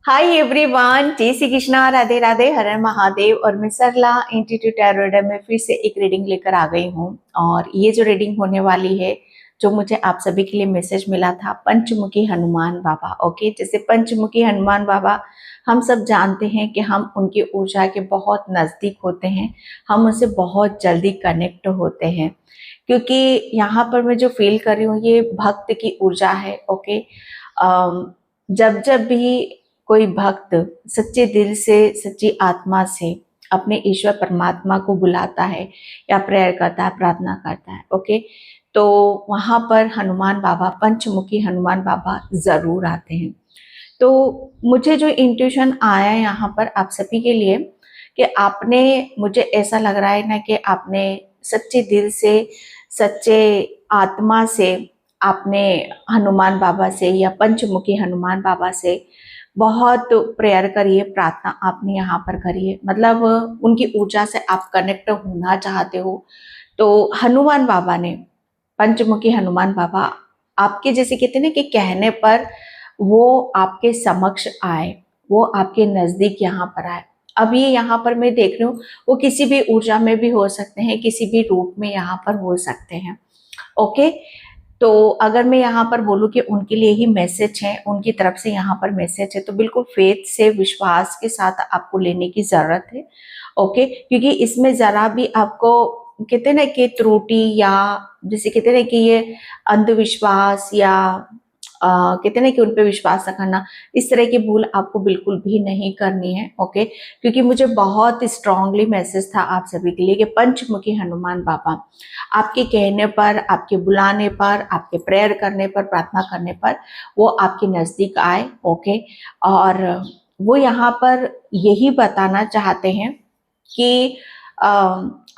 Hi everyone, जय श्री कृष्णा, राधे राधे, हर हर महादेव। और मैं सरला इंस्टीट्यूट टैरोट में फिर से एक रीडिंग लेकर आ गई हूँ। और ये जो रीडिंग होने वाली है, जो मुझे आप सभी के लिए मैसेज मिला था, पंचमुखी हनुमान बाबा। ओके, जैसे पंचमुखी हनुमान बाबा हम सब जानते हैं कि हम उनकी ऊर्जा के बहुत नज़दीक होते हैं, हम उनसे बहुत जल्दी कनेक्ट होते हैं। क्योंकि यहाँ पर मैं जो फील कर रही हूँ, ये भक्त की ऊर्जा है। ओके, जब जब भी कोई भक्त सच्चे दिल से, सच्ची आत्मा से अपने ईश्वर परमात्मा को बुलाता है या प्रेयर करता है, प्रार्थना करता है, ओके, तो वहाँ पर हनुमान बाबा, पंचमुखी हनुमान बाबा ज़रूर आते हैं। तो मुझे जो इंट्यूशन आया है यहाँ पर आप सभी के लिए, कि आपने, मुझे ऐसा लग रहा है ना कि आपने सच्चे दिल से, सच्चे आत्मा से आपने हनुमान बाबा से या पंचमुखी हनुमान बाबा से बहुत प्रेयर करिए, प्रार्थना आपने यहाँ पर करिए। मतलब उनकी ऊर्जा से आप कनेक्ट होना चाहते हो, तो हनुमान बाबा ने, पंचमुखी हनुमान बाबा आपके, जैसे कहते हैं ना कि कहने पर वो आपके समक्ष आए, वो आपके नज़दीक यहाँ पर आए। अब ये यहाँ पर मैं देख रही हूँ, वो किसी भी ऊर्जा में भी हो सकते हैं, किसी भी रूप में यहाँ पर हो सकते हैं। ओके, तो अगर मैं यहाँ पर बोलूँ कि उनके लिए ही मैसेज है, उनकी तरफ से यहाँ पर मैसेज है, तो बिल्कुल फेथ से, विश्वास के साथ आपको लेने की ज़रूरत है। ओके, क्योंकि इसमें ज़रा भी आपको, कहते हैं ना कि त्रुटि, या जैसे कहते हैं ना कि ये अंधविश्वास, या कहते हैं ना कि उन पे विश्वास न करना, इस तरह की भूल आपको बिल्कुल भी नहीं करनी है। ओके, क्योंकि मुझे बहुत स्ट्रांगली मैसेज था आप सभी के लिए कि पंचमुखी हनुमान बाबा आपके कहने पर, आपके बुलाने पर, आपके प्रेयर करने पर, प्रार्थना करने पर वो आपके नज़दीक आए। ओके, और वो यहाँ पर यही बताना चाहते हैं कि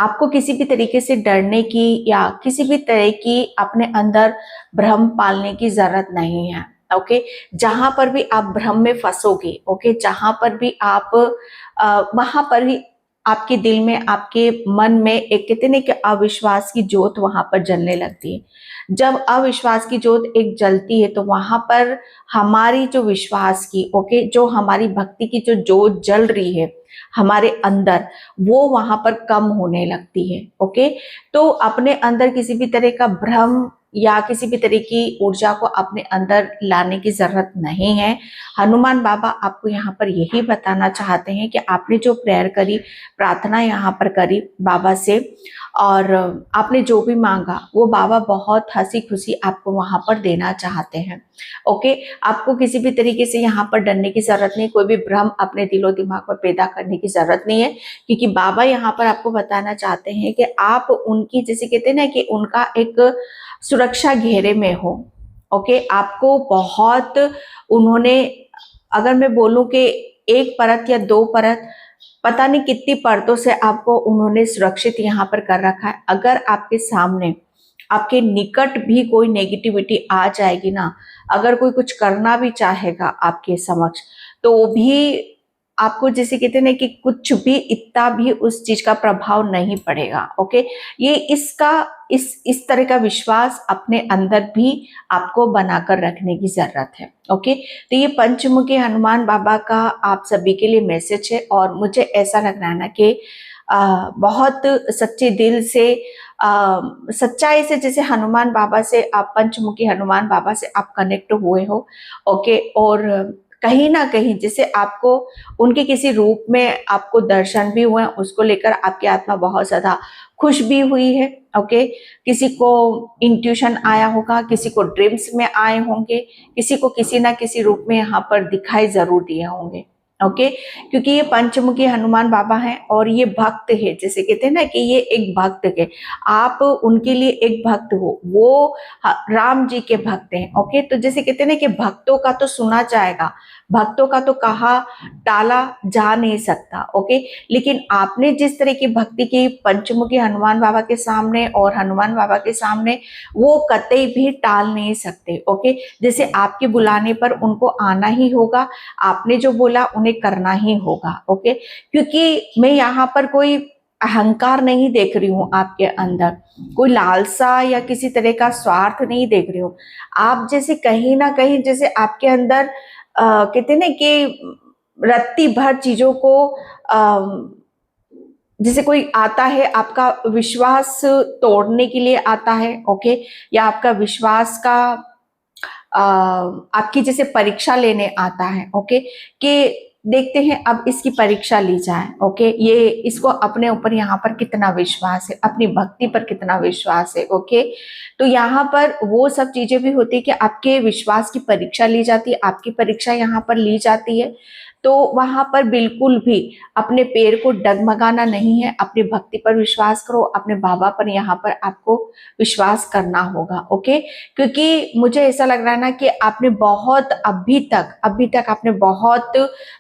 आपको किसी भी तरीके से डरने की या किसी भी तरह की अपने अंदर भ्रम पालने की जरूरत नहीं है। ओके, जहां पर भी आप भ्रम में फंसोगे, ओके, जहां पर भी आप वहां पर ही आपके दिल में, आपके मन में एक, कहते नहीं कि अविश्वास की ज्योत वहां पर जलने लगती है। जब अविश्वास की ज्योत एक जलती है, तो वहां पर हमारी जो विश्वास की, ओके, जो हमारी भक्ति की जो ज्योत जल रही है हमारे अंदर, वो वहां पर कम होने लगती है। ओके, तो अपने अंदर किसी भी तरह का भ्रम या किसी भी तरह की ऊर्जा को अपने अंदर लाने की जरूरत नहीं है। हनुमान बाबा आपको यहाँ पर यही बताना चाहते हैं कि आपने जो प्रेयर करी, प्रार्थना यहाँ पर करी बाबा से, और आपने जो भी मांगा, वो बाबा बहुत हंसी खुशी आपको वहां पर देना चाहते हैं। ओके, आपको किसी भी तरीके से यहाँ पर डरने की जरूरत नहीं, कोई भी भ्रम अपने दिलो दिमाग पर पैदा करने की जरूरत नहीं है, क्योंकि बाबा यहाँ पर आपको बताना चाहते हैं कि आप उनकी, जैसे कहते हैं ना कि उनका एक सुरक्षा घेरे में हो। ओके, आपको बहुत उन्होंने, अगर मैं बोलूं कि एक परत या दो परत, पता नहीं कितनी परतों से आपको उन्होंने सुरक्षित यहाँ पर कर रखा है। अगर आपके सामने, आपके निकट भी कोई नेगेटिविटी आ जाएगी ना, अगर कोई कुछ करना भी चाहेगा आपके समक्ष, तो भी आपको, जैसे कहते हैं ना कि कुछ भी, इतना भी उस चीज का प्रभाव नहीं पड़ेगा। ओके, ये इसका, इस तरह का विश्वास अपने अंदर भी आपको बनाकर रखने की जरूरत है। ओके, तो ये पंचमुखी हनुमान बाबा का आप सभी के लिए मैसेज है। और मुझे ऐसा लग रहा है ना कि बहुत सच्चे दिल से, सच्चाई से, जैसे हनुमान बाबा से आप, पंचमुखी हनुमान बाबा से आप कनेक्ट हुए हो। ओके, और कहीं ना कहीं जैसे आपको उनके किसी रूप में आपको दर्शन भी हुए, उसको लेकर आपकी आत्मा बहुत ज्यादा खुश भी हुई है। ओके, किसी को इंट्यूशन आया होगा, किसी को ड्रीम्स में आए होंगे, किसी को किसी ना किसी रूप में यहाँ पर दिखाई जरूर दिए होंगे। ओके, क्योंकि ये पंचमुखी हनुमान बाबा हैं और ये भक्त है, जैसे कहते हैं ना कि ये एक भक्त है, आप उनके लिए एक भक्त हो, वो राम जी के भक्त हैं। ओके, तो जैसे कहते हैं ना कि भक्तों का तो सुना जाएगा, भक्तों का तो कहा टाला जा नहीं सकता। ओके, लेकिन आपने जिस तरह की भक्ति की पंचमुखी हनुमान बाबा के सामने और हनुमान बाबा के सामने, वो कतई भी टाल नहीं सकते। ओके, जैसे आपके बुलाने पर उनको आना ही होगा, आपने जो बोला उन्हें करना ही होगा। ओके, क्योंकि मैं यहाँ पर कोई अहंकार नहीं देख रही हूँ आपके अंदर, कोई लालसा या किसी तरह का स्वार्थ नहीं देख रही हूँ। आप जैसे कहीं ना कहीं, जैसे आपके अंदर कहते हैं ना कि रत्ती भर चीजों को जैसे कोई आता है आपका विश्वास तोड़ने के लिए आता है, ओके, या आपका विश्वास का आपकी जैसे परीक्षा लेने आता है, ओके, कि देखते हैं अब इसकी परीक्षा ली जाए, ओके, ये इसको अपने ऊपर यहाँ पर कितना विश्वास है, अपनी भक्ति पर कितना विश्वास है, ओके। तो यहाँ पर वो सब चीजें भी होती है कि आपके विश्वास की परीक्षा ली जाती है, आपकी परीक्षा यहाँ पर ली जाती है। तो वहां पर बिल्कुल भी अपने पैर को डगमगाना नहीं है, अपनी भक्ति पर विश्वास करो, अपने बाबा पर यहाँ पर आपको विश्वास करना होगा, ओके। क्योंकि मुझे ऐसा लग रहा है ना कि आपने बहुत अभी तक आपने बहुत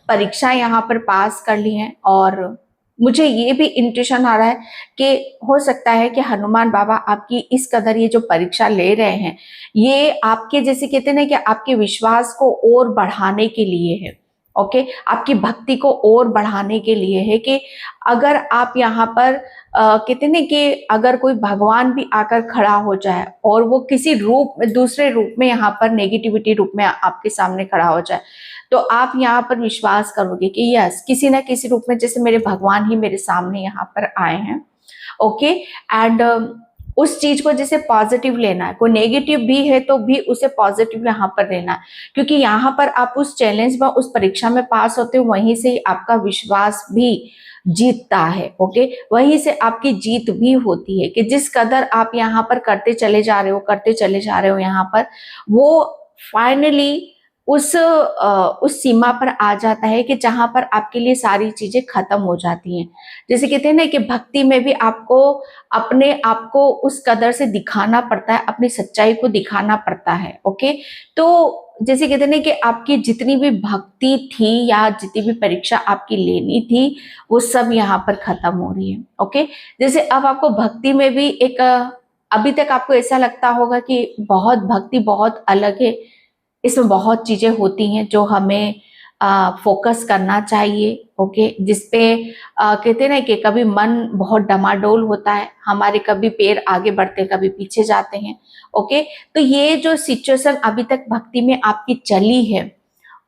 परीक्षा यहाँ पर पास कर ली हैं, और मुझे ये भी इंट्यूशन आ रहा है कि हो सकता है कि हनुमान बाबा आपकी इस कदर ये जो परीक्षा ले रहे हैं, ये आपके जैसे कहते हैं ना कि आपके विश्वास को और बढ़ाने के लिए है, ओके, आपकी भक्ति को और बढ़ाने के लिए है। कि अगर आप यहाँ पर कहते हैं कि अगर कोई भगवान भी आकर खड़ा हो जाए और वो किसी रूप में, दूसरे रूप में यहाँ पर नेगेटिविटी रूप में आपके सामने खड़ा हो जाए, तो आप यहाँ पर विश्वास करोगे कि यस, किसी ना किसी रूप में जैसे मेरे भगवान ही मेरे सामने यहाँ पर आए हैं, ओके। एंड उस चीज को जैसे पॉजिटिव लेना है, कोई नेगेटिव भी है तो भी उसे पॉजिटिव यहाँ पर लेना है, क्योंकि यहाँ पर आप उस चैलेंज में, उस परीक्षा में पास होते हो, वहीं से आपका विश्वास भी जीतता है, ओके। वहीं से आपकी जीत भी होती है कि जिस कदर आप यहाँ पर करते चले जा रहे हो यहाँ पर, वो फाइनली उस सीमा पर आ जाता है कि जहां पर आपके लिए सारी चीजें खत्म हो जाती हैं। जैसे कहते हैं ना कि भक्ति में भी आपको अपने आप को उस कदर से दिखाना पड़ता है, अपनी सच्चाई को दिखाना पड़ता है, ओके। तो जैसे कहते हैं ना कि आपकी जितनी भी भक्ति थी या जितनी भी परीक्षा आपकी लेनी थी, वो सब यहाँ पर खत्म हो रही है, ओके। जैसे अब आपको भक्ति में भी एक अभी तक आपको ऐसा लगता होगा कि बहुत भक्ति बहुत अलग है, इसमें बहुत चीजें होती हैं जो हमें फोकस करना चाहिए, ओके, जिसपे कहते हैं ना कि कभी मन बहुत डमाडोल होता है, हमारे कभी पैर आगे बढ़ते हैं, कभी पीछे जाते हैं, ओके। तो ये जो सिचुएशन अभी तक भक्ति में आपकी चली है,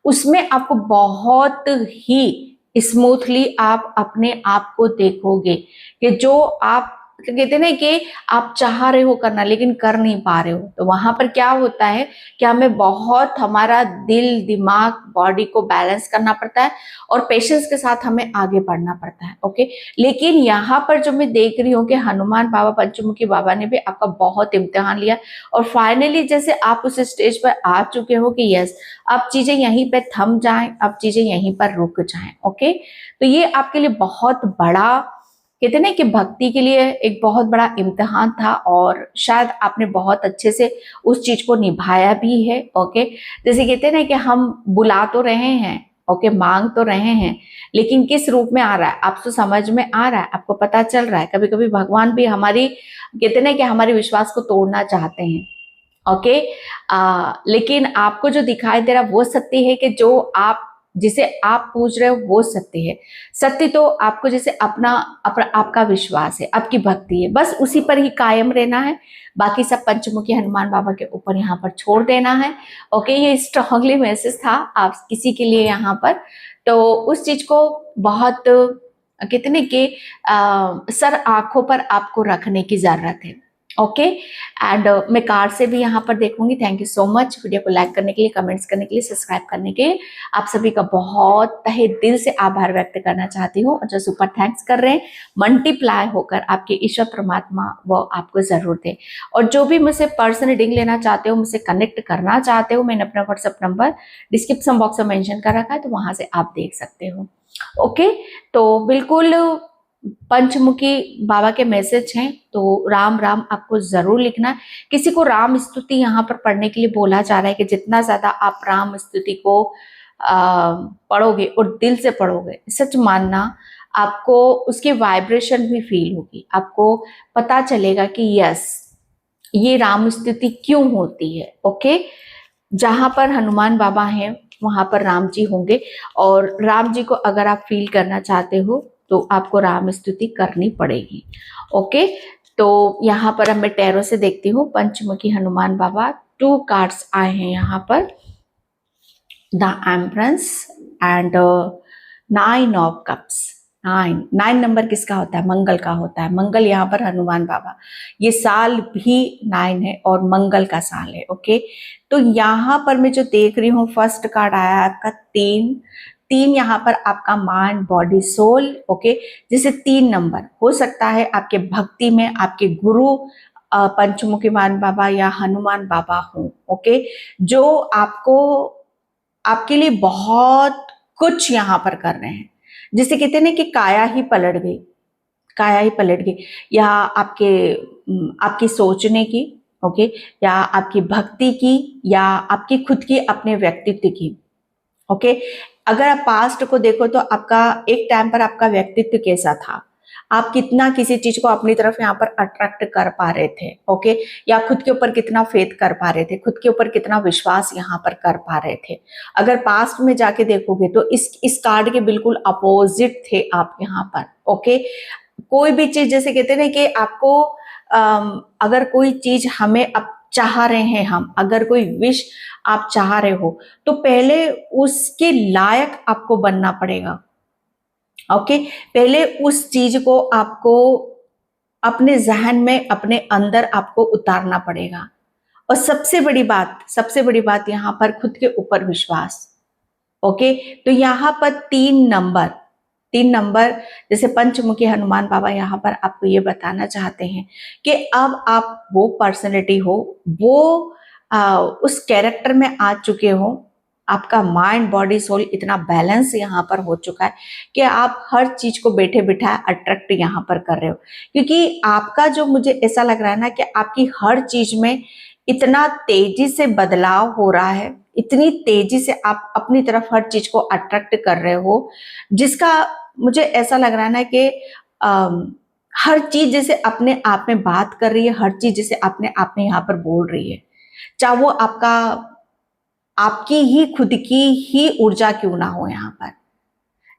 उसमें आपको बहुत ही स्मूथली आप अपने आप को देखोगे कि जो आप कहते हैं ना कि आप चाह रहे हो करना लेकिन कर नहीं पा रहे हो, तो वहां पर क्या होता है कि हमें बहुत हमारा दिल, दिमाग, बॉडी को बैलेंस करना पड़ता है और पेशेंस के साथ हमें आगे बढ़ना पड़ता है, ओके। लेकिन यहाँ पर जो मैं देख रही हूँ कि हनुमान बाबा, पंचमुखी बाबा ने भी आपका बहुत इम्तिहान लिया, और फाइनली जैसे आप उस स्टेज पर आ चुके हो कि यस, अब चीजें यहीं पे थम जाएं, अब चीजें यहीं पर रुक जाएं, ओके। तो ये आपके लिए बहुत बड़ा, कहते हैं ना कि भक्ति के लिए एक बहुत बड़ा इम्तिहान था, और शायद आपने बहुत अच्छे से उस चीज को निभाया भी है, ओके। जैसे कहते हैं ना कि हम बुला तो रहे हैं, ओके, मांग तो रहे हैं, लेकिन किस रूप में आ रहा है आपको समझ में आ रहा है, आपको पता चल रहा है। कभी कभी भगवान भी हमारी, कहते हैं ना कि हमारे विश्वास को तोड़ना चाहते हैं, ओके। लेकिन आपको जो दिखाई दे रहा वो सत्य है कि जो आप, जिसे आप पूछ रहे हो वो सत्य है। सत्य तो आपको जैसे अपना आपका विश्वास है, आपकी भक्ति है, बस उसी पर ही कायम रहना है। बाकी सब पंचमुखी हनुमान बाबा के ऊपर यहाँ पर छोड़ देना है, ओके। ये स्ट्रांगली मैसेज था आप किसी के लिए यहाँ पर, तो उस चीज को बहुत कहते हैं कि सर आंखों पर आपको रखने की जरूरत है, ओके। एंड मैं कार्ड से भी यहाँ पर देखूंगी। Thank you so much video को लाइक करने के लिए, कमेंट्स करने के लिए, सब्सक्राइब करने के लिए। आप सभी का बहुत तहे दिल से आभार व्यक्त करना चाहती हूँ, और जो सुपर थैंक्स कर रहे हैं मल्टीप्लाई होकर आपके ईश्वर परमात्मा वो आपको जरूर दे। और जो भी मुझसे पर्सनल रीडिंग लेना चाहते हो, मुझसे कनेक्ट करना चाहते हो, मैंने अपना व्हाट्सएप नंबर डिस्क्रिप्शन बॉक्स में मेंशन कर रखा है, तो वहां से आप देख सकते हो, ओके। तो बिल्कुल पंचमुखी बाबा के मैसेज हैं, तो राम राम आपको जरूर लिखना है। किसी को राम स्तुति यहाँ पर पढ़ने के लिए बोला जा रहा है कि जितना ज्यादा आप राम स्तुति को पढ़ोगे और दिल से पढ़ोगे, सच मानना आपको उसकी वाइब्रेशन भी फील होगी, आपको पता चलेगा कि यस, ये राम स्तुति क्यों होती है, ओके। जहां पर हनुमान बाबा हैं वहां पर राम जी होंगे, और राम जी को अगर आप फील करना चाहते हो तो आपको राम स्तुति करनी पड़ेगी, ओके। तो यहाँ पर अब मैं टैरो से देखती हूँ पंचमुखी हनुमान बाबा, 2 कार्ड्स आए हैं यहाँ पर, the Empress and 9 of cups. 9 number किसका होता है? मंगल का होता है। मंगल यहाँ पर हनुमान बाबा, ये साल भी 9 है और मंगल का साल है। ओके, तो यहाँ पर मैं जो देख रही हूँ, फर्स्ट कार्ड आया आपका 3। 3 यहाँ पर आपका माइंड बॉडी सोल। ओके, जैसे 3 नंबर हो सकता है आपके भक्ति में आपके गुरु पंचमुखी मान बाबा या हनुमान बाबा हो। ओके, जो आपको आपके लिए बहुत कुछ यहाँ पर कर रहे हैं, जिसे कहते हैं ना कि काया ही पलट गई, काया ही पलट गई, या आपकी सोचने की, ओके, या आपकी भक्ति की, या आपकी खुद की अपने व्यक्तित्व की। ओके, अगर आप पास्ट को देखो तो आपका एक टाइम पर आपका व्यक्तित्व कैसा था, आप कितना किसी चीज को अपनी तरफ यहाँ पर अट्रैक्ट कर पा रहे थे। ओके, या खुद के ऊपर कितना फेथ कर पा रहे थे, खुद के ऊपर कितना विश्वास यहाँ पर कर पा रहे थे। अगर पास्ट में जाके देखोगे तो इस कार्ड के बिल्कुल अपोजिट थे आप यहाँ पर। ओके, कोई भी चीज, जैसे कहते हैं ना कि आपको अगर कोई चीज हमें अब चाह रहे हैं हम, अगर कोई विश आप चाह रहे हो तो पहले उसके लायक आपको बनना पड़ेगा। ओके, पहले उस चीज को आपको अपने जहन में, अपने अंदर आपको उतारना पड़ेगा। और सबसे बड़ी बात यहाँ पर खुद के ऊपर विश्वास। ओके, तो यहाँ पर 3 नंबर जैसे पंचमुखी हनुमान बाबा यहाँ पर आपको ये बताना चाहते हैं कि अब आप वो पर्सनैलिटी हो, वो उस कैरेक्टर में आ चुके हो, आपका माइंड बॉडी सोल इतना बैलेंस यहाँ पर हो चुका है कि आप हर चीज को बैठे बिठा अट्रैक्ट यहाँ पर कर रहे हो। क्योंकि आपका जो, मुझे ऐसा लग रहा है ना कि आपकी हर चीज में इतना तेजी से बदलाव हो रहा है, इतनी तेजी से आप अपनी तरफ हर चीज को अट्रैक्ट कर रहे हो, जिसका मुझे ऐसा लग रहा है ना कि हर चीज जैसे अपने आप में बात कर रही है, हर चीज जैसे अपने आप में यहाँ पर बोल रही है, चाहे वो आपकी ही खुद की ही ऊर्जा क्यों ना हो। यहाँ पर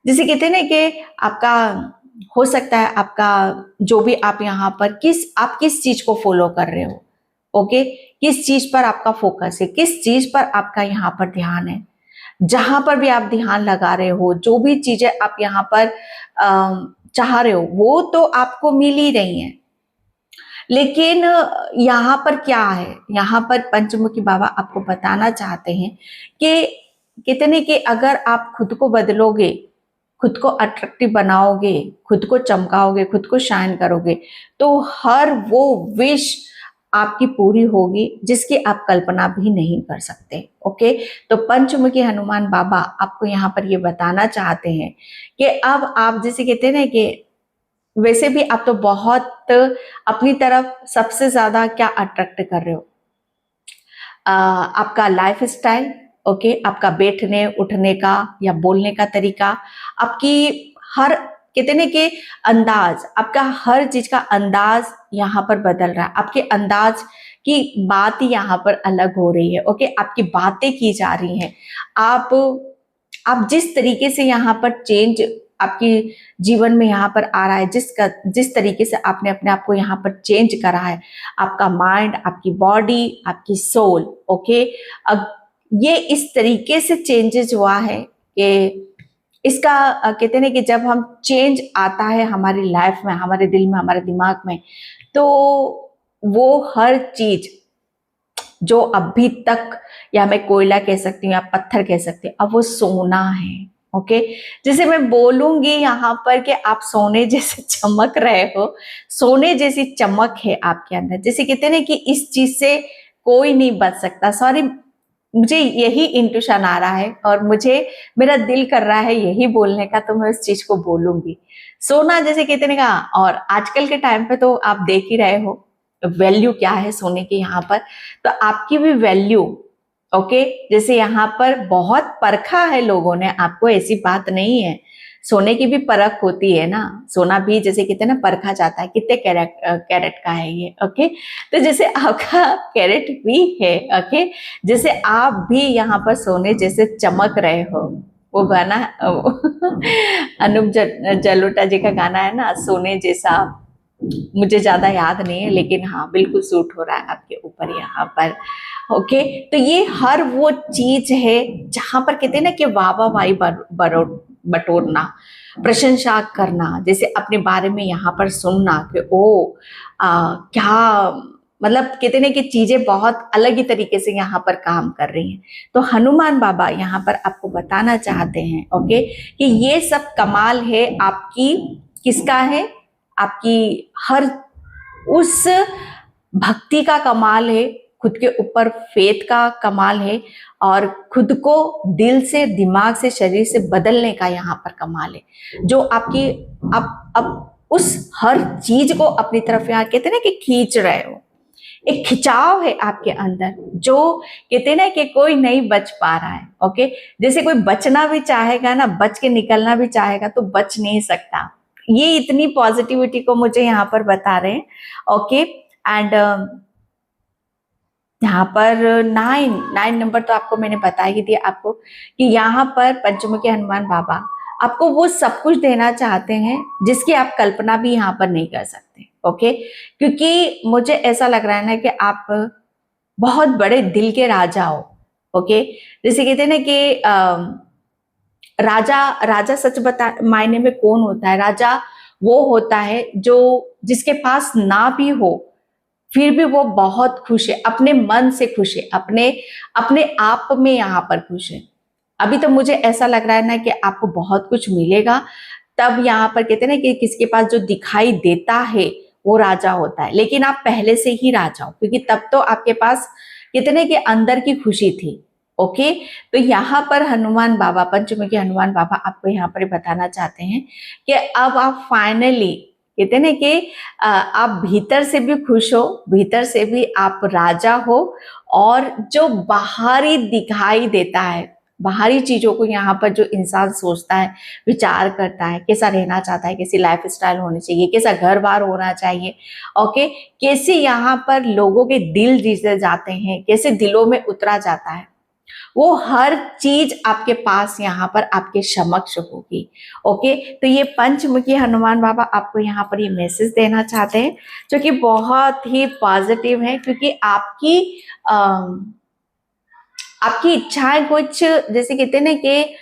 जैसे कहते हैं ना कि आपका हो सकता है, आपका जो भी आप यहाँ पर आप किस चीज को फॉलो कर रहे हो। ओके, किस चीज पर आपका फोकस है, किस चीज पर आपका यहाँ पर ध्यान है। जहां पर भी आप ध्यान लगा रहे हो, जो भी चीजें आप यहाँ पर चाह रहे हो, वो तो आपको मिल ही रही है। लेकिन यहाँ पर क्या है, यहाँ पर पंचमुखी बाबा आपको बताना चाहते हैं कि कितने कि अगर आप खुद को बदलोगे, खुद को अट्रैक्टिव बनाओगे, खुद को चमकाओगे, खुद को शाइन करोगे, तो हर वो विश आपकी पूरी होगी जिसकी आप कल्पना भी नहीं कर सकते। ओके, तो पंचमुखी हनुमान बाबा आपको यहाँ पर ये बताना चाहते हैं कि अब आप जैसे कहते हैं ना कि वैसे भी आप तो बहुत अपनी तरफ सबसे ज्यादा क्या अट्रैक्ट कर रहे हो, आपका लाइफ स्टाइल। ओके, आपका बैठने उठने का या बोलने का तरीका, आपकी हर कहते हैं कि अंदाज, आपका हर चीज का अंदाज यहाँ पर बदल रहा है। आपके अंदाज की बात ही यहाँ पर अलग हो रही है। ओके, आपकी बातें की जा रही हैं। आप जिस तरीके से यहाँ पर चेंज आपकी जीवन में यहाँ पर आ रहा है, जिस तरीके से आपने अपने आप को यहाँ पर चेंज करा है, आपका माइंड, आपकी बॉडी, आपकी सोल। ओके, अब ये इस तरीके से चेंजेस हुआ है कि इसका कहते हैं कि जब हम चेंज आता है हमारी लाइफ में, हमारे दिल में, हमारे दिमाग में, तो वो हर चीज जो अभी तक, या मैं कोयला कह सकती हूँ या पत्थर कह सकती हूँ, अब वो सोना है। ओके, जैसे मैं बोलूंगी यहाँ पर कि आप सोने जैसे चमक रहे हो, सोने जैसी चमक है आपके अंदर। जैसे कहते हैं ना कि इस चीज से कोई नहीं बच सकता। सॉरी, मुझे यही इंट्यूशन आ रहा है और मेरा दिल कर रहा है यही बोलने का, तो मैं उस चीज को बोलूंगी। सोना जैसे कहते हैं ना, और आजकल के टाइम पे तो आप देख ही रहे हो वैल्यू क्या है सोने की यहाँ पर, तो आपकी भी वैल्यू। ओके, जैसे यहाँ पर बहुत परखा है लोगों ने आपको, ऐसी बात नहीं है, सोने की भी परख होती है ना। सोना भी जैसे कहते हैं ना परखा जाता है, कितने कैरेट का है ये। ओके, तो जैसे आपका कैरेट भी है। ओके, जैसे आप भी यहाँ पर सोने जैसे चमक रहे हो। वो गाना अनूप जलोटा जी का गाना है ना, सोने जैसा, मुझे ज्यादा याद नहीं है, लेकिन हाँ बिल्कुल सूट हो रहा है आपके ऊपर यहाँ पर। ओके। तो ये हर वो चीज है जहां पर कहते हैं ना कि वाह वाही बटोरना, प्रशंसा करना, जैसे अपने बारे में यहाँ पर सुनना कि ओ क्या, मतलब कहते हैं ना कि चीजें बहुत अलग ही तरीके से यहाँ पर काम कर रही हैं। तो हनुमान बाबा यहाँ पर आपको बताना चाहते हैं, ओके, कि ये सब कमाल है आपकी, किसका है, आपकी हर उस भक्ति का कमाल है, खुद के ऊपर फेथ का कमाल है, और खुद को दिल से, दिमाग से, शरीर से बदलने का यहाँ पर कमाल है, जो आपकी अब उस हर चीज को अपनी तरफ यहाँ कहते हैं ना कि खींच रहे हो। एक खिंचाव है आपके अंदर, जो कहते हैं ना कि कोई नहीं बच पा रहा है। ओके, जैसे कोई बचना भी चाहेगा ना, बच के निकलना भी चाहेगा तो बच नहीं सकता। ये इतनी पॉजिटिविटी को मुझे यहाँ पर बता रहे हैं। ओके, एंड यहाँ पर 9 नंबर तो आपको मैंने बता ही दिया आपको कि यहाँ पर पंचमुखी हनुमान बाबा आपको वो सब कुछ देना चाहते हैं जिसकी आप कल्पना भी यहाँ पर नहीं कर सकते। ओके, क्योंकि मुझे ऐसा लग रहा है ना कि आप बहुत बड़े दिल के राजा हो। ओके, जैसे कहते हैं ना कि राजा, राजा सच बता मायने में कौन होता है? राजा वो होता है जो जिसके पास ना भी हो फिर भी वो बहुत खुश है, अपने मन से खुश है, अपने अपने आप में यहाँ पर खुश है। अभी तो मुझे ऐसा लग रहा है ना कि आपको बहुत कुछ मिलेगा, तब यहाँ पर कहते हैं ना कि किसके पास जो दिखाई देता है वो राजा होता है, लेकिन आप पहले से ही राजा हो, क्योंकि तब तो आपके पास कितने के अंदर की खुशी थी। ओके, तो यहाँ पर हनुमान बाबा, पंचमुखी हनुमान बाबा आपको यहाँ पर बताना चाहते हैं कि अब आप फाइनली कहते हैं ना कि आप भीतर से भी खुश हो, भीतर से भी आप राजा हो, और जो बाहरी दिखाई देता है, बाहरी चीजों को यहाँ पर जो इंसान सोचता है, विचार करता है, कैसा रहना चाहता है, कैसी लाइफ स्टाइल होनी चाहिए, कैसा घर बार होना चाहिए, ओके, कैसे यहाँ पर लोगों के दिल जीते जाते हैं, कैसे दिलों में उतरा जाता है, वो हर चीज आपके पास यहाँ पर आपके समक्ष होगी। ओके, तो ये पंचमुखी हनुमान बाबा आपको यहाँ पर ये मैसेज देना चाहते हैं जो कि बहुत ही पॉजिटिव है, क्योंकि आपकी इच्छाएं कुछ जैसे कहते हैं ना कि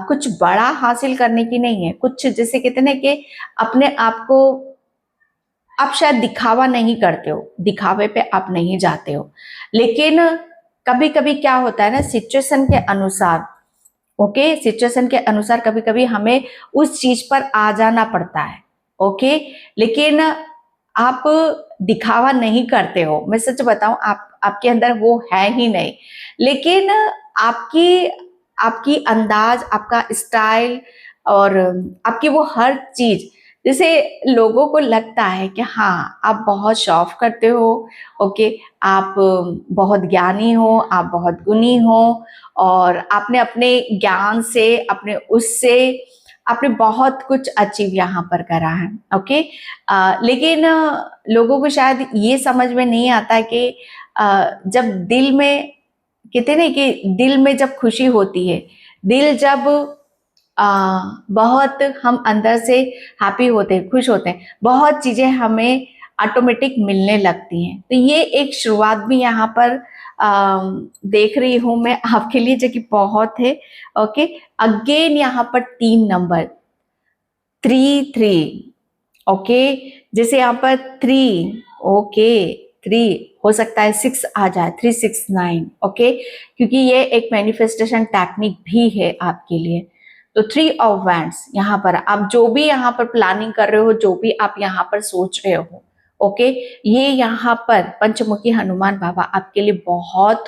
कुछ बड़ा हासिल करने की नहीं है, कुछ जैसे कहते हैं ना कि अपने आप को आप शायद दिखावा नहीं करते हो, दिखावे पे आप नहीं जाते हो, लेकिन कभी कभी क्या होता है ना, सिचुएशन के अनुसार, ओके, सिचुएशन के अनुसार कभी कभी हमें उस चीज पर आ जाना पड़ता है। ओके, लेकिन आप दिखावा नहीं करते हो, मैं सच बताऊं, आपके अंदर वो है ही नहीं, लेकिन आपकी आपकी अंदाज, आपका स्टाइल, और आपकी वो हर चीज, जैसे लोगों को लगता है कि हाँ आप बहुत शौक करते हो। ओके, आप बहुत ज्ञानी हो, आप बहुत गुणी हो, और आपने अपने ज्ञान से, अपने उससे आपने बहुत कुछ अचीव यहाँ पर करा है। ओके, लेकिन लोगों को शायद ये समझ में नहीं आता कि जब दिल में कहते नहीं कि दिल में जब खुशी होती है, दिल जब बहुत हम अंदर से हैप्पी होते हैं, खुश होते हैं, बहुत चीजें हमें ऑटोमेटिक मिलने लगती हैं। तो ये एक शुरुआत भी यहाँ पर देख रही हूं मैं आपके लिए, जो कि बहुत है। ओके, अगेन यहाँ पर 3 नंबर 3 ओके, जैसे यहाँ पर 3, ओके 3 हो सकता है 6 आ जाए, 369, ओके, क्योंकि ये एक मैनिफेस्टेशन टेक्निक भी है आपके लिए। तो 3 ऑफ वैंड्स यहाँ पर आप जो भी यहाँ पर प्लानिंग कर रहे हो, जो भी आप यहाँ पर सोच रहे हो, ओके, ये यहाँ पर पंचमुखी हनुमान बाबा आपके लिए बहुत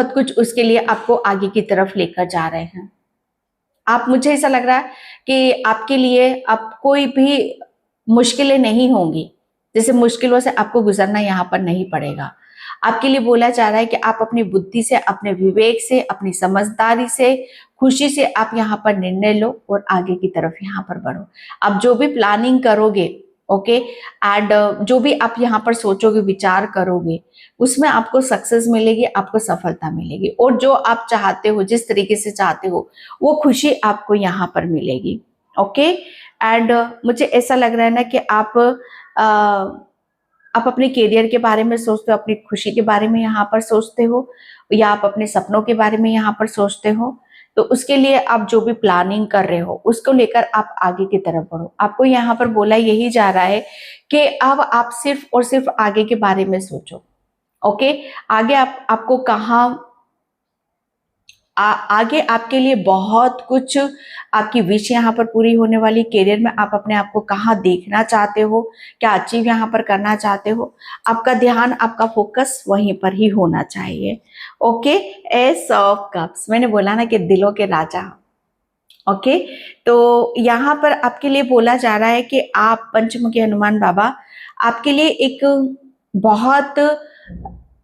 कुछ उसके लिए आपको आगे की तरफ लेकर जा रहे हैं। आप, मुझे ऐसा लग रहा है कि आपके लिए अब कोई भी मुश्किलें नहीं होंगी, जैसे मुश्किलों से आपको गुजरना यहाँ पर नहीं पड़ेगा। आपके लिए बोला जा रहा है कि आप अपनी बुद्धि से, अपने विवेक से, अपनी समझदारी से, खुशी से आप यहाँ पर निर्णय लो और आगे की तरफ यहाँ पर बढ़ो। आप जो भी प्लानिंग करोगे, ओके, एंड जो भी आप यहाँ पर सोचोगे, विचार करोगे, उसमें आपको सक्सेस मिलेगी, आपको सफलता मिलेगी, और जो आप चाहते हो, जिस तरीके से चाहते हो, वो खुशी आपको यहाँ पर मिलेगी। ओके, एंड मुझे ऐसा लग रहा है ना कि आप अपने करियर के बारे में सोचते हो, अपनी खुशी के बारे में यहाँ पर सोचते हो, या आप अपने सपनों के बारे में यहाँ पर सोचते हो, तो उसके लिए आप जो भी प्लानिंग कर रहे हो उसको लेकर आप आगे की तरफ बढ़ो। आपको यहाँ पर बोला यही जा रहा है कि अब आप सिर्फ और सिर्फ आगे के बारे में सोचो। ओके, आगे आपको कहाँ आगे आपके लिए बहुत कुछ आपकी विश यहाँ पर पूरी होने वाली। करियर में आप अपने आप को कहाँ देखना चाहते हो, क्या अचीव यहाँ पर करना चाहते हो, आपका ध्यान, आपका फोकस वहीं पर ही होना चाहिए। ओके, एस ऑफ कप्स, मैंने बोला ना कि दिलों के राजा। ओके, तो यहाँ पर आपके लिए बोला जा रहा है कि आप पंचमुखी हनुमान बाबा आपके लिए एक बहुत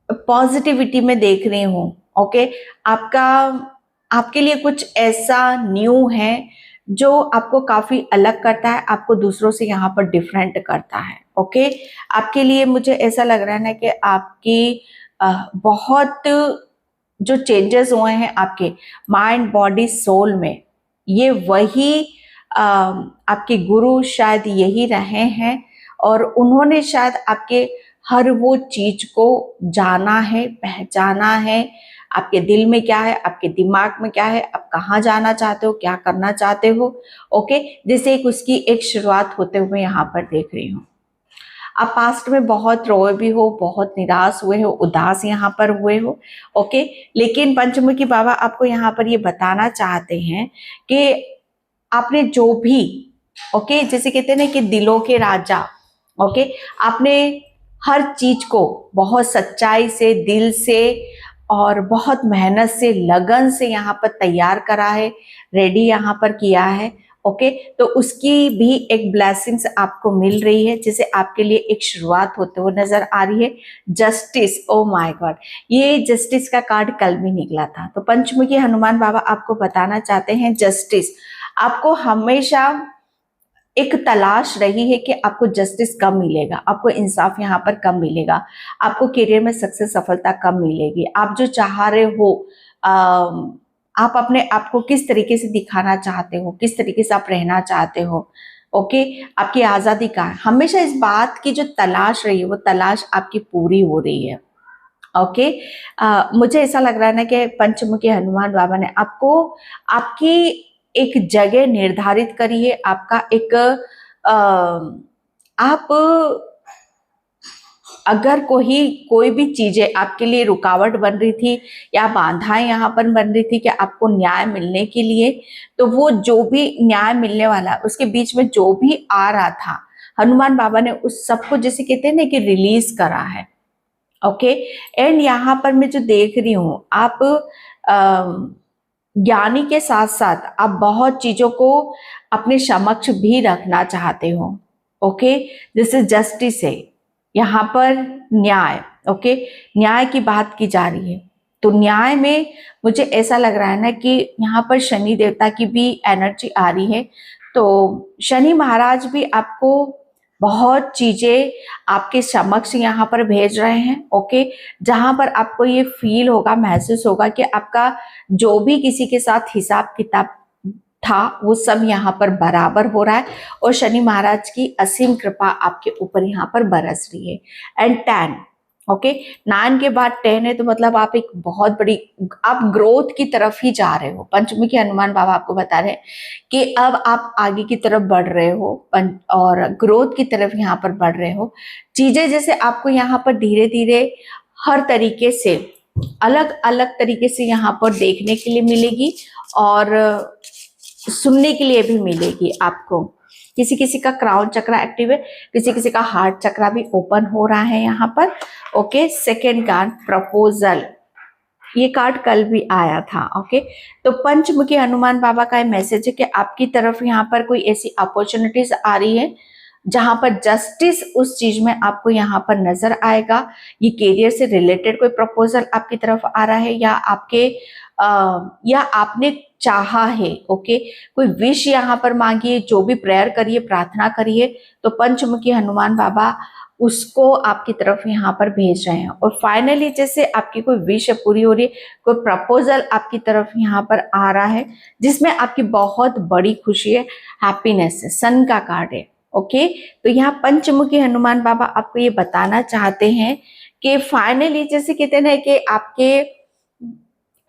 पॉजिटिविटी में देख रही हूँ। ओके, आपके लिए कुछ ऐसा न्यू है जो आपको काफी अलग करता है, आपको दूसरों से यहाँ पर डिफरेंट करता है। ओके, आपके लिए मुझे ऐसा लग रहा है ना कि आपकी बहुत जो चेंजेस हुए हैं आपके माइंड, बॉडी, सोल में, ये वही आपके गुरु शायद यही रहे हैं और उन्होंने शायद आपके हर वो चीज को जाना है, पहचाना है। आपके दिल में क्या है, आपके दिमाग में क्या है, आप कहाँ जाना चाहते हो, क्या करना चाहते हो। ओके, जैसे उसकी एक शुरुआत होते हुए यहाँ पर देख रही हूँ। आप पास्ट में बहुत रोए भी हो, बहुत निराश हुए हो, उदास यहाँ पर हुए हो। ओके, लेकिन पंचमुखी बाबा आपको यहाँ पर ये बताना चाहते हैं कि आपने जो भी, ओके, जैसे कहते हैं ना कि दिलों के राजा, ओके, आपने हर चीज को बहुत सच्चाई से, दिल से और बहुत मेहनत से, लगन से यहाँ पर तैयार करा है, रेडी यहाँ पर किया है। ओके, तो उसकी भी एक ब्लेसिंग्स आपको मिल रही है, जिसे आपके लिए एक शुरुआत होते हुए नजर आ रही है। जस्टिस, ओ माय गॉड, ये जस्टिस का कार्ड कल भी निकला था। तो पंचमुखी हनुमान बाबा आपको बताना चाहते हैं जस्टिस। आपको हमेशा एक तलाश रही है कि आपको जस्टिस कब मिलेगा, आपको इंसाफ यहाँ पर कब मिलेगा, आपको करियर में सक्सेस, सफलता कब मिलेगी, आप जो चाह रहे हो, आप अपने आप को किस तरीके से दिखाना चाहते हो, किस तरीके से आप रहना चाहते हो। ओके, आपकी आजादी का है, हमेशा इस बात की जो तलाश रही है वो तलाश आपकी पूरी हो रही है। ओके, मुझे ऐसा लग रहा है ना कि पंचमुखी हनुमान बाबा ने आपको आपकी एक जगह निर्धारित करी है, आपका एक आप अगर कोई भी चीजें आपके लिए रुकावट बन रही थी या बाधाएं यहाँ पर बन रही थी कि आपको न्याय मिलने के लिए, तो वो जो भी न्याय मिलने वाला उसके बीच में जो भी आ रहा था, हनुमान बाबा ने उस सबको, जैसे कहते हैं ना कि रिलीज करा है। ओके, एंड यहाँ पर मैं जो देख रही हूँ, आप ज्ञानी के साथ साथ आप बहुत चीजों को अपने समक्ष भी रखना चाहते हो। ओके, जैसे जस्टिस है यहाँ पर, न्याय। ओके, न्याय की बात की जा रही है, तो न्याय में मुझे ऐसा लग रहा है ना कि यहाँ पर शनि देवता की भी एनर्जी आ रही है। तो शनि महाराज भी आपको बहुत चीजें आपके समक्ष यहाँ पर भेज रहे हैं। ओके, जहां पर आपको ये फील होगा, महसूस होगा कि आपका जो भी किसी के साथ हिसाब किताब था वो सब यहाँ पर बराबर हो रहा है और शनि महाराज की असीम कृपा आपके ऊपर यहाँ पर बरस रही है। एंड 10, ओके, 9 के बाद 10 है, तो मतलब आप एक बहुत बड़ी, आप ग्रोथ की तरफ ही जा रहे हो। पंचमुखी हनुमान बाबा आपको बता रहे हैं कि अब आप आगे की तरफ बढ़ रहे हो और ग्रोथ की तरफ यहाँ पर बढ़ रहे हो। चीजें जैसे आपको यहाँ पर धीरे धीरे हर तरीके से, अलग अलग तरीके से यहाँ पर देखने के लिए मिलेगी और सुनने के लिए भी मिलेगी आपको। किसी किसी का क्राउन चक्र एक्टिव है, किसी किसी का हार्ट चक्र भी ओपन हो रहा है यहाँ पर। ओके, सेकेंड कार्ड प्रपोजल, ये कार्ड कल भी आया था। ओके, तो पंचमुखी हनुमान बाबा का मैसेज है कि आपकी तरफ यहाँ पर कोई ऐसी अपॉर्चुनिटीज आ रही है जहां पर जस्टिस उस चीज में आपको यहाँ पर नजर आएगा। ये करियर से रिलेटेड कोई प्रपोजल आपकी तरफ आ रहा है या आपके या आपने चाहा है। ओके, कोई विश यहाँ पर मांगिए, जो भी प्रेयर करिए, प्रार्थना करिए, तो पंचमुखी हनुमान बाबा उसको आपकी तरफ यहाँ पर भेज रहे हैं। और फाइनली जैसे आपकी कोई विश पूरी हो रही है, कोई प्रपोजल आपकी तरफ यहाँ पर आ रहा है जिसमें आपकी बहुत बड़ी खुशी है, हैप्पीनेस है। सन का कार्ड है, ओके, तो यहाँ पंचमुखी हनुमान बाबा आपको ये बताना चाहते हैं कि फाइनली जैसे कहते हैं ना कि आपके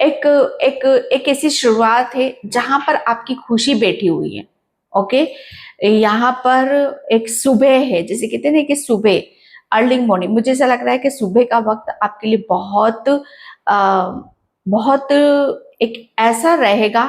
एक एक एक ऐसी शुरुआत है जहां पर आपकी खुशी बैठी हुई है। ओके, यहाँ पर एक सुबह है, जैसे कहते हैं ना कि सुबह अर्ली मॉर्निंग, मुझे ऐसा लग रहा है कि सुबह का वक्त आपके लिए बहुत एक ऐसा रहेगा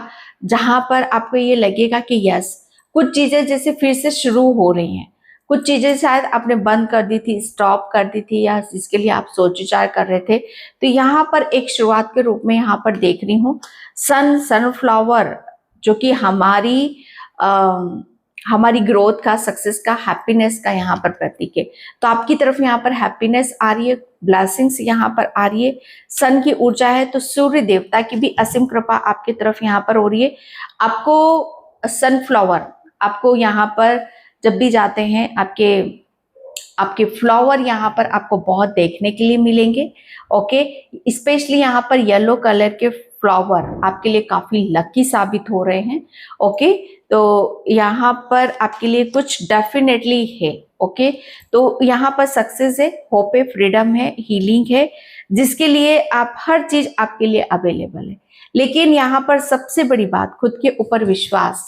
जहां पर आपको ये लगेगा कि यस, कुछ चीजें जैसे फिर से शुरू हो रही हैं, कुछ चीजें शायद आपने बंद कर दी थी, स्टॉप कर दी थी, या जिसके लिए आप सोच विचार कर रहे थे, तो यहाँ पर एक शुरुआत के रूप में यहाँ पर देख रही हूँ सनफ्लावर, जो कि हमारी ग्रोथ का, सक्सेस का, हैप्पीनेस का यहाँ पर प्रतीक है। तो आपकी तरफ यहाँ पर हैप्पीनेस आ रही है, ब्लेसिंग्स यहाँ पर आ रही है, सन की ऊर्जा है, तो सूर्य देवता की भी असीम कृपा आपकी तरफ यहाँ पर हो रही है। आपको सनफ्लावर, आपको यहाँ पर जब भी जाते हैं आपके फ्लावर यहाँ पर आपको बहुत देखने के लिए मिलेंगे। ओके, स्पेशली यहाँ पर येलो कलर के फ्लावर आपके लिए काफी लकी साबित हो रहे हैं। ओके, तो यहाँ पर आपके लिए कुछ डेफिनेटली है। ओके, तो यहाँ पर सक्सेस है, होप है, फ्रीडम है, हीलिंग है, जिसके लिए आप हर चीज आपके लिए अवेलेबल है। लेकिन यहाँ पर सबसे बड़ी बात, खुद के ऊपर विश्वास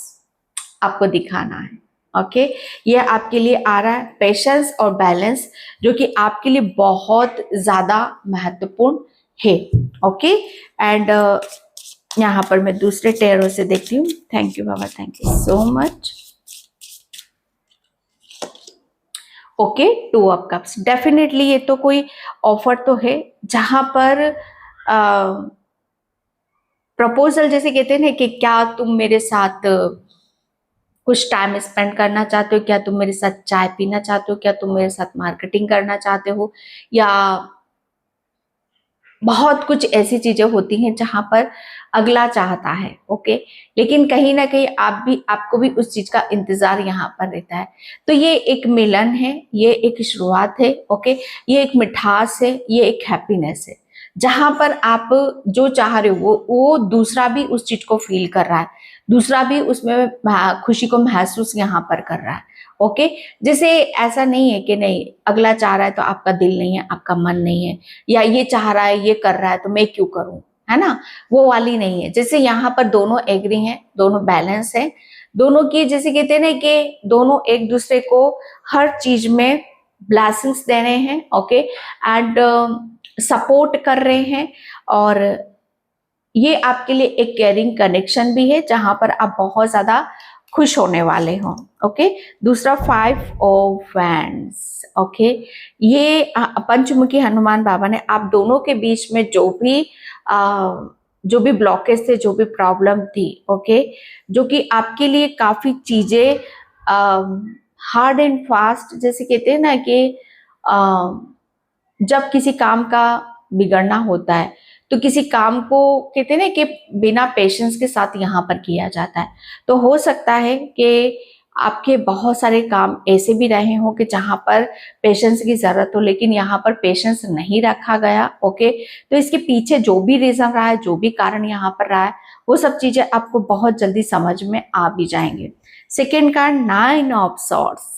आपको दिखाना है। ओके, ये आपके लिए आ रहा है पेशेंस और बैलेंस, जो कि आपके लिए बहुत ज्यादा महत्वपूर्ण है। ओके, एंड यहाँ पर मैं दूसरे टेरो से देखती हूँ। Thank you Baba, thank you so much. Okay, 2 of cups, definitely ये तो कोई ऑफर तो है जहां पर प्रपोजल, जैसे कहते हैं ना कि क्या तुम मेरे साथ कुछ टाइम स्पेंड करना चाहते हो, क्या तुम मेरे साथ चाय पीना चाहते हो, क्या तुम मेरे साथ मार्केटिंग करना चाहते हो, या बहुत कुछ ऐसी चीजें होती हैं जहां पर अगला चाहता है। ओके, लेकिन कहीं ना कहीं आपको भी उस चीज का इंतजार यहाँ पर रहता है। तो ये एक मिलन है, ये एक शुरुआत है। ओके, ये एक मिठास है, ये एक हैप्पीनेस है, जहां पर आप जो चाह रहे हो वो दूसरा भी उस चीज को फील कर रहा है, दूसरा भी उसमें खुशी को महसूस यहाँ पर कर रहा है। ओके, जैसे ऐसा नहीं है कि नहीं अगला चाह रहा है तो आपका दिल नहीं है, आपका मन नहीं है, या ये चाह रहा है, ये कर रहा है तो मैं क्यों करूं, है ना, वो वाली नहीं है। जैसे यहाँ पर दोनों एग्री हैं, दोनों बैलेंस है, दोनों की जैसे कहते हैं ना कि दोनों एक दूसरे को हर चीज में ब्लेसिंग्स दे रहे हैं। ओके, एंड सपोर्ट कर रहे हैं, और ये आपके लिए एक केयरिंग कनेक्शन भी है जहां पर आप बहुत ज्यादा खुश होने वाले हो। ओके, दूसरा 5 ऑफ वैंड्स। ओके, ये पंचमुखी हनुमान बाबा ने आप दोनों के बीच में जो भी ब्लॉकेज थे, जो भी प्रॉब्लम थी, ओके, जो कि आपके लिए काफी चीजें हार्ड एंड फास्ट, जैसे कहते हैं ना कि जब किसी काम का बिगड़ना होता है तो किसी काम को कहते हैं ना कि बिना पेशेंस के साथ यहाँ पर किया जाता है। तो हो सकता है कि आपके बहुत सारे काम ऐसे भी रहे हो कि जहां पर पेशेंस की जरूरत हो, लेकिन यहाँ पर पेशेंस नहीं रखा गया। ओके, तो इसके पीछे जो भी रीजन रहा है, जो भी कारण यहाँ पर रहा है, वो सब चीजें आपको बहुत जल्दी समझ में आ भी जाएंगे। सेकेंड कार्ड 9 ऑफ सॉर्ड्स,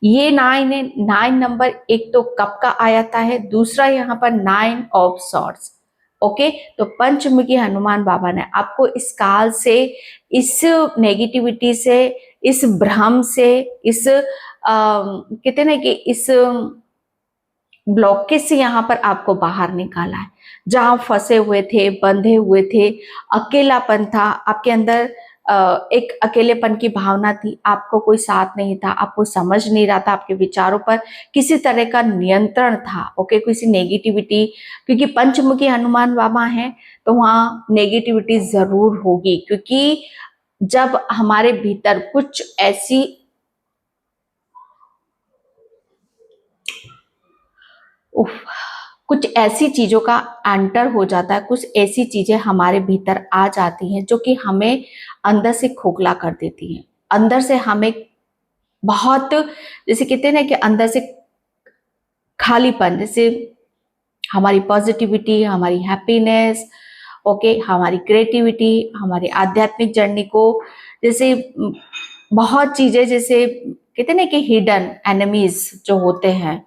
ये 9 है, 9 नंबर एक तो कप का आया है, दूसरा यहाँ पर 9 ऑफ सॉर्ड्स। ओके, तो पंचमुखी हनुमान बाबा ने आपको इस काल से, इस नेगेटिविटी से, इस भ्रम से, इस कहते हैं ना कि इस ब्लॉकेज से यहाँ पर आपको बाहर निकाला है। जहां फंसे हुए थे, बंधे हुए थे, अकेलापन था आपके अंदर, एक अकेलेपन की भावना थी, आपको कोई साथ नहीं था, आपको समझ नहीं रहा था, आपके विचारों पर किसी तरह का नियंत्रण था। ओके, किसी नेगेटिविटी, क्योंकि पंचमुखी हनुमान बाबा हैं तो वहां नेगेटिविटी जरूर होगी, क्योंकि जब हमारे भीतर कुछ ऐसी चीजों का एंटर हो जाता है, कुछ ऐसी चीजें हमारे भीतर आ जाती हैं जो कि हमें अंदर से खोखला कर देती हैं, अंदर से हमें बहुत, जैसे कहते हैं ना कि अंदर से खालीपन, जैसे हमारी पॉजिटिविटी, हमारी हैप्पीनेस, ओके, हमारी क्रिएटिविटी, हमारी आध्यात्मिक जर्नी को, जैसे बहुत चीजें जैसे कहते ना कि हिडन एनिमीज जो होते हैं,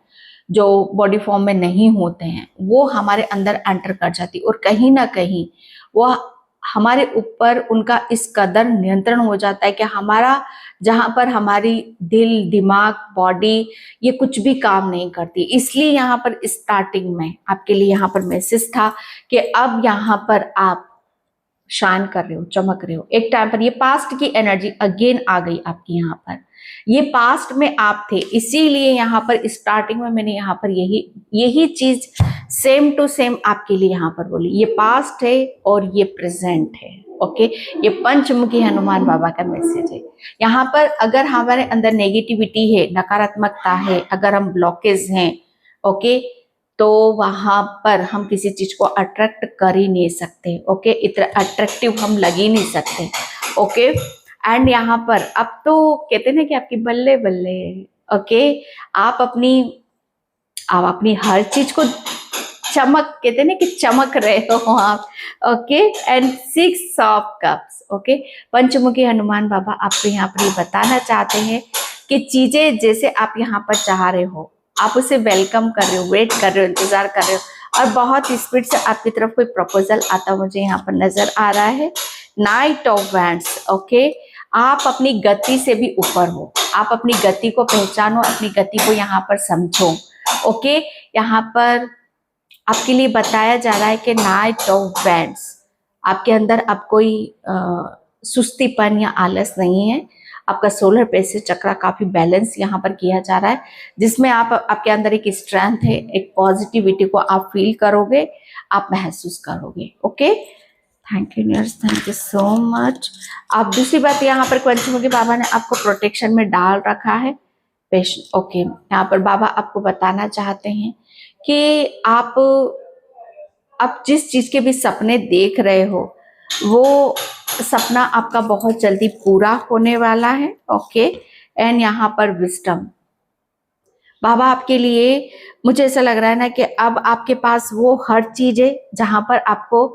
जो बॉडी फॉर्म में नहीं होते हैं, वो हमारे अंदर एंटर कर जाती और कहीं ना कहीं वो हमारे ऊपर उनका इस कदर नियंत्रण हो जाता है कि हमारा जहां पर हमारी दिल, दिमाग, बॉडी ये कुछ भी काम नहीं करती। इसलिए यहाँ पर स्टार्टिंग में आपके लिए यहाँ पर मैसेज था कि अब यहाँ पर आप शाइन कर रहे हो, चमक रहे हो। एक टाइम पर ये पास्ट की एनर्जी अगेन आ गई आपकी यहाँ पर। ये पास्ट में आप थे, इसीलिए यहाँ पर स्टार्टिंग में मैंने यहाँ पर यही चीज सेम टू सेम आपके लिए यहाँ पर बोली। ये पास्ट है और ये प्रेजेंट है। ओके, ये पंचमुखी हनुमान बाबा का मैसेज है। यहाँ पर अगर हमारे अंदर नेगेटिविटी है, नकारात्मकता है, अगर हम ब्लॉकेज हैं, ओके, तो वहां पर हम किसी चीज को अट्रैक्ट कर ही नहीं सकते। ओके, इतना अट्रैक्टिव हम लग ही नहीं सकते। ओके, एंड यहाँ पर अब तो कहते हैं ना कि आपकी बल्ले बल्ले। ओके, आप अपनी हर चीज को चमक, कहते हैं ना कि चमक रहे हो आप। Okay, and 6 of cups. Okay, Panchmukhi Hanuman बाबा आपको यहाँ पर ये बताना चाहते हैं कि चीजें जैसे आप यहाँ पर चाह रहे हो, आप उसे वेलकम कर रहे हो, वेट कर रहे हो, इंतजार कर रहे हो, और बहुत स्पीड से आपकी तरफ कोई प्रपोजल आता मुझे यहाँ पर नजर आ रहा है। Night of wands. ओके, आप अपनी गति से भी ऊपर हो, आप अपनी गति को पहचानो, अपनी गति को यहाँ पर समझो। ओके, यहाँ पर आपके लिए बताया जा रहा है कि नाइट ऑफ वैंड्स, आपके अंदर अब कोई सुस्तीपन या आलस नहीं है। आपका सोलर प्लेक्सस चक्र काफी बैलेंस यहाँ पर किया जा रहा है, जिसमें आपके अंदर एक स्ट्रेंथ है, एक पॉजिटिविटी को आप फील करोगे, आप महसूस करोगे। Okay, thank you universe, thank you so much. अब दूसरी बात, यहाँ पर पंचमुखी बाबा ने आपको प्रोटेक्शन में डाल रखा है। ओके, यहाँ पर बाबा आपको बताना चाहते हैं कि आप जिस चीज के भी सपने देख रहे हो, वो सपना आपका बहुत जल्दी पूरा होने वाला है। ओके, एंड यहाँ पर विजडम, बाबा आपके लिए, मुझे ऐसा लग रहा है ना कि अब आपके पास वो हर चीज है जहां पर आपको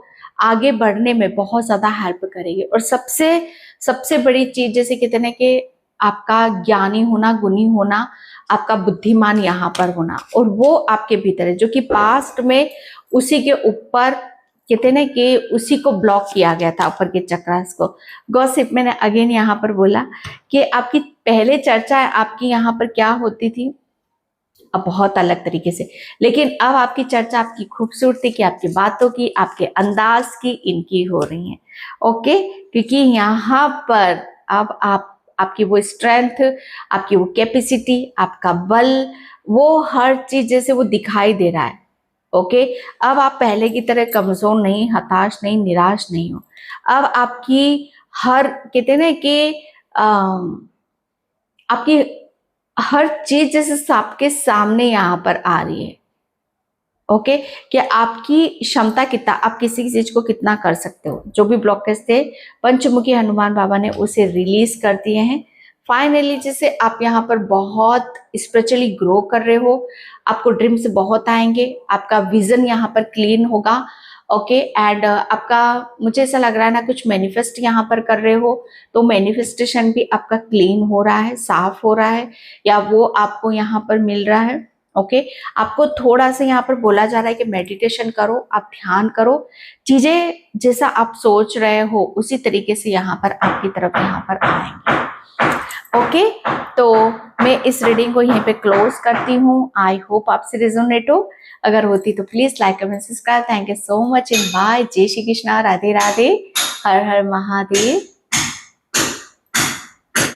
आगे बढ़ने में बहुत ज्यादा हेल्प करेगी। और सबसे बड़ी चीज, जैसे कहते हैं ना कि आपका ज्ञानी होना, गुणी होना, आपका बुद्धिमान यहाँ पर होना, और वो आपके भीतर है, जो कि पास्ट में उसी के ऊपर कहते हैं ना कि उसी को ब्लॉक किया गया था, ऊपर के चक्रास को। गॉसिप, मैंने अगेन यहाँ पर बोला कि आपकी पहले चर्चा आपकी यहाँ पर क्या होती थी, अब बहुत अलग तरीके से, लेकिन अब आपकी चर्चा आपकी खूबसूरती की, आपकी बातों की, आपके अंदाज की, इनकी हो रही है। ओके, क्योंकि यहाँ पर अब आपकी वो स्ट्रेंथ, आपकी वो कैपेसिटी, आपका बल, वो हर चीज जैसे वो दिखाई दे रहा है। ओके, अब आप पहले की तरह कमजोर नहीं, हताश नहीं, निराश नहीं हो। अब आपकी हर, कहते हैं ना कि आपकी हर चीज जैसे आपके सामने यहाँ पर आ रही है। ओके, कि आपकी क्षमता कितना, आप किसी चीज को कितना कर सकते हो। जो भी ब्लॉकेज थे, पंचमुखी हनुमान बाबा ने उसे रिलीज कर दिए हैं। फाइनली जैसे आप यहाँ पर बहुत स्पिरिचुअली ग्रो कर रहे हो, आपको ड्रीम्स बहुत आएंगे, आपका विजन यहाँ पर क्लीन होगा। ओके, एंड आपका, मुझे ऐसा लग रहा है ना, कुछ मैनिफेस्ट यहाँ पर कर रहे हो, तो मैनिफेस्टेशन भी आपका क्लीन हो रहा है, साफ हो रहा है, या वो आपको यहाँ पर मिल रहा है। ओके, आपको थोड़ा सा यहाँ पर बोला जा रहा है कि मेडिटेशन करो, आप ध्यान करो, चीजें जैसा आप सोच रहे हो उसी तरीके से यहाँ पर आपकी तरफ यहाँ पर आएंगे। ओके, तो मैं इस रीडिंग को यहीं पे क्लोज करती हूँ। आई होप आपसे रिजोनेट हो, अगर होती तो please like comment subscribe. Thank you so much and bye. जय श्री कृष्णा, राधे राधे, हर हर महादेव।